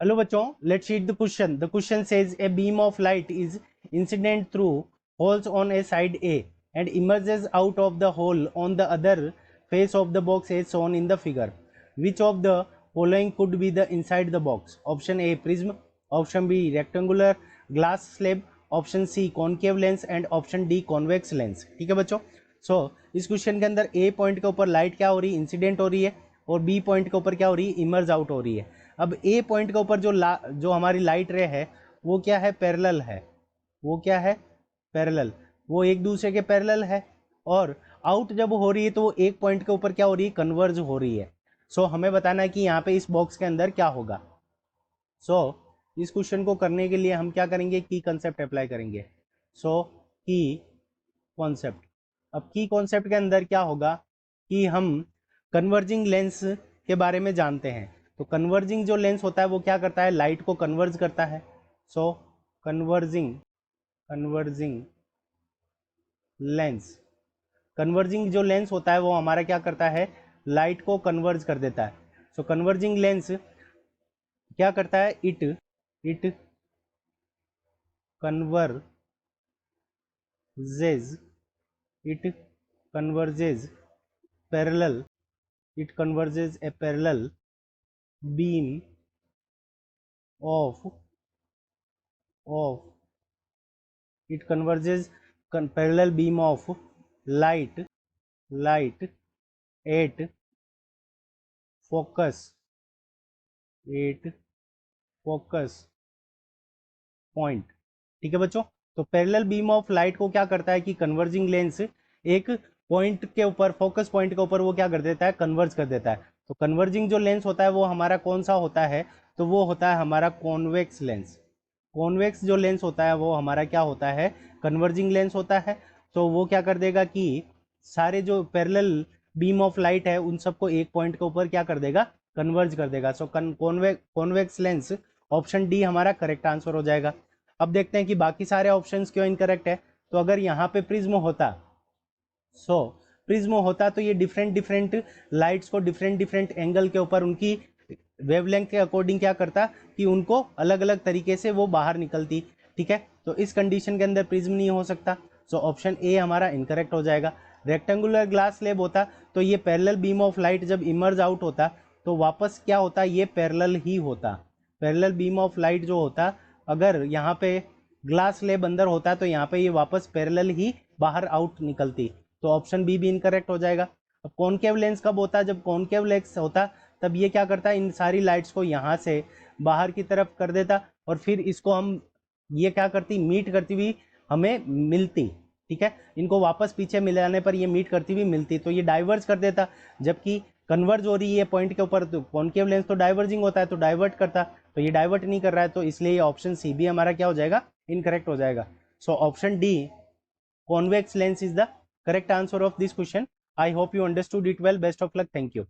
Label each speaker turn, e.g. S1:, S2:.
S1: Hello बच्चों, let's read the question. The question says a beam of light is incident through holes on a side A and emerges out of the hole on the other face of the box as shown in the figure. Which of the following could be the inside the box? Option A prism, option B rectangular glass slab, option C concave lens and option D convex lens. ठीक है बच्चों. इस question के अंदर ए point के ऊपर light क्या हो रही है? इंसिडेंट हो रही है. और बी पॉइंट के ऊपर क्या हो रही है? इमर्ज आउट हो रही है. अब ए पॉइंट के ऊपर जो हमारी लाइट रे है वो क्या है? पैरेलल है. वो क्या है? पैरेलल. वो एक दूसरे के पैरेलल है. और आउट जब हो रही है तो वो एक पॉइंट के ऊपर क्या हो रही है? कन्वर्ज हो रही है. हमें बताना है कि यहाँ पे इस बॉक्स के अंदर क्या होगा. इस क्वेश्चन को करने के लिए हम क्या करेंगे? की कंसेप्ट अप्लाई करेंगे. की कॉन्सेप्ट. अब की कॉन्सेप्ट के अंदर क्या होगा कि हम कन्वर्जिंग लेंस के बारे में जानते हैं. तो कन्वर्जिंग जो लेंस होता है वो क्या करता है? लाइट को कन्वर्ज करता है. कन्वर्जिंग लेंस, कन्वर्जिंग जो लेंस होता है वो हमारा क्या करता है? लाइट को कन्वर्ज कर देता है. कन्वर्जिंग लेंस क्या करता है? It converges it converges parallel it converges a parallel beam of it converges parallel beam of light at focus point. ठीक है बच्चों. तो पैरेलल बीम ऑफ लाइट को क्या करता है कि कन्वर्जिंग लेंस एक पॉइंट के ऊपर, फोकस पॉइंट के ऊपर वो क्या कर देता है? कन्वर्ज कर देता है. तो कन्वर्जिंग जो लेंस होता है वो हमारा कौन सा होता है? तो वो होता है हमारा कॉन्वेक्स लेंस. कॉन्वेक्स जो लेंस होता है वो हमारा क्या होता है? कन्वर्जिंग लेंस होता है. तो वो क्या कर देगा कि सारे जो पैरेलल बीम ऑफ लाइट है उन सबको एक पॉइंट के ऊपर क्या कर देगा? कन्वर्ज कर देगा. कॉन्वेक्स लेंस, ऑप्शन डी हमारा करेक्ट आंसर हो जाएगा. अब देखते हैं कि बाकी सारे ऑप्शंस क्यों इनकरेक्ट है. तो अगर यहाँ पे प्रिज्म होता, प्रिज्म होता तो ये डिफरेंट लाइट्स को डिफरेंट एंगल के ऊपर उनकी वेवलेंथ के अकॉर्डिंग क्या करता कि उनको अलग अलग तरीके से वो बाहर निकलती. ठीक है. तो इस कंडीशन के अंदर प्रिज्म नहीं हो सकता. ऑप्शन ए हमारा इनकरेक्ट हो जाएगा. रेक्टेंगुलर ग्लास स्लैब होता तो ये पैरेलल बीम ऑफ लाइट जब इमर्ज आउट होता तो वापस क्या होता? ये पैरेलल ही होता. पैरेलल बीम ऑफ लाइट जो होता, अगर यहाँ पे ग्लास स्लैब अंदर होता तो यहाँ पे ये वापस पैरेलल ही बाहर आउट निकलती. तो ऑप्शन बी भी इनकरेक्ट हो जाएगा. अब कॉनकेव लेंस कब होता? जब कॉनकेव लेंस होता तब ये क्या करता? इन सारी लाइट्स को यहाँ से बाहर की तरफ कर देता और फिर इसको हम ये क्या करती? मीट करती हुई हमें मिलती. ठीक है. इनको वापस पीछे मिलाने पर ये मीट करती हुई मिलती. तो ये डाइवर्ज कर देता. जबकि कन्वर्ज हो रही है पॉइंट के ऊपर, तो कॉनकेव लेंस तो डाइवर्जिंग होता है तो डाइवर्ट करता. तो ये डाइवर्ट नहीं कर रहा है तो इसलिए ये ऑप्शन सी भी हमारा क्या हो जाएगा? इनकरेक्ट हो जाएगा. Option D convex lens is the correct answer of this question. I hope you understood it well. Best of luck. Thank you.